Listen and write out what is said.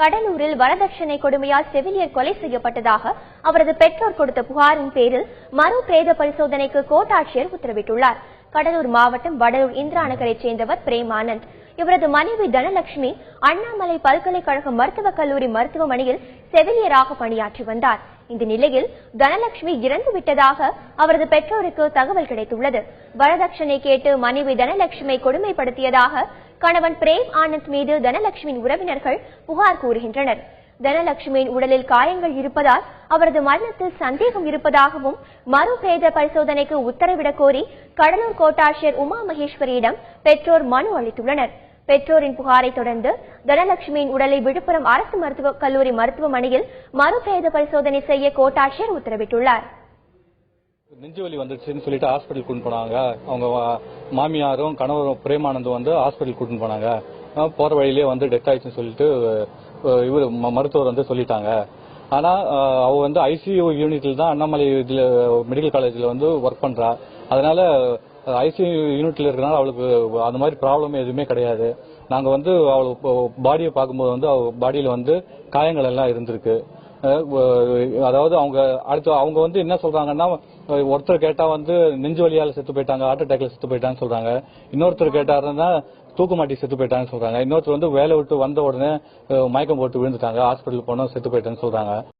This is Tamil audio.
கடலூரில் வரதட்சணை கொடுமையால் செவிலியர் கொலை செய்யப்பட்டதாக அவரது பெற்றோர் கொடுத்த புகாரின் பேரில் மறு பிரேத பரிசோதனைக்கு கோட்டாட்சியர் உத்தரவிட்டுள்ளார். கடலூர் மாவட்டம் வடலூர் இந்திரா நகரைச் சேர்ந்தவர் பிரேமானந்த். இவரது மனைவி தனலட்சுமி அண்ணாமலை பல்கலைக்கழக மருத்துவக் கல்லூரி மருத்துவமனையில் செவிலியராக பணியாற்றி வந்தார். இந்த நிலையில் தனலட்சுமி இறந்து விட்டதாக அவரது பெற்றோருக்கு தகவல் கிடைத்துள்ளது. வரதட்சணை கேட்டு மனைவி தனலட்சுமி கொடுமைப்படுத்தியதாக கணவன் பிரேம் ஆனந்த் மீது தனலட்சுமியின் உறவினர்கள் புகார் கூறுகின்றனர். தனலட்சுமியின் உடலில் காயங்கள் இருப்பதால் அவரது மரணத்தில் சந்தேகம் இருப்பதாகவும் மறு பிரேத பரிசோதனைக்கு உத்தரவிடக் கோரி கடலூர் கோட்டாட்சியர் உமா மகேஸ்வரியிடம் பெற்றோர் மனு அளித்துள்ளனர். பெற்றோரின் புகாரை தொடர்ந்து தனலட்சுமியின் உடலை விழுப்புரம் அரசு மருத்துவக் கல்லூரி மருத்துவமனையில் மறு பிரேத பரிசோதனை செய்ய கோட்டாட்சியர் உத்தரவிட்டுள்ளார். நெஞ்சுவலி வந்துச்சுன்னு சொல்லிட்டு ஹாஸ்பிட்டல் கூட்டு போனாங்க. அவங்க மாமியாரும் கணவரும் பிரேமானந்தும் வந்து ஹாஸ்பிட்டல் கூட்டு போனாங்க. போற வழியிலே வந்து டெத் ஆயிடுச்சுன்னு சொல்லிட்டு இவர் மருத்துவர் வந்து சொல்லிட்டாங்க. ஆனா அவ வந்து ஐசியூ யூனிட்ல தான் அண்ணாமலை மெடிக்கல் காலேஜ்ல வந்து ஒர்க் பண்றா. அதனால ஐசியூ யூனிட்ல இருக்கனால அவளுக்கு அந்த மாதிரி ப்ராப்ளம் எதுவுமே கிடையாது. நாங்க வந்து அவளுக்கு பாடியை பார்க்கும்போது வந்து அவ பாடியில வந்து காயங்கள் எல்லாம் இருந்திருக்கு. அதாவது அவங்க வந்து என்ன சொல்றாங்கன்னா, ஒருத்தர் கேட்டா வந்து நெஞ்சு வலியால செத்து போயிட்டாங்க, ஹார்ட் அட்டாக்ல செத்து போயிட்டாங்கன்னு சொல்றாங்க. இன்னொருத்தர் கேட்டாருன்னா தூக்குமாட்டி செத்து போயிட்டாங்கன்னு சொல்றாங்க. இன்னொருத்தர் வந்து வேலை விட்டு வந்த உடனே மயக்கம் போட்டு விழுந்துட்டாங்க, ஹாஸ்பிட்டல் போனோம் செத்து போயிட்டாங்கன்னு சொல்றாங்க.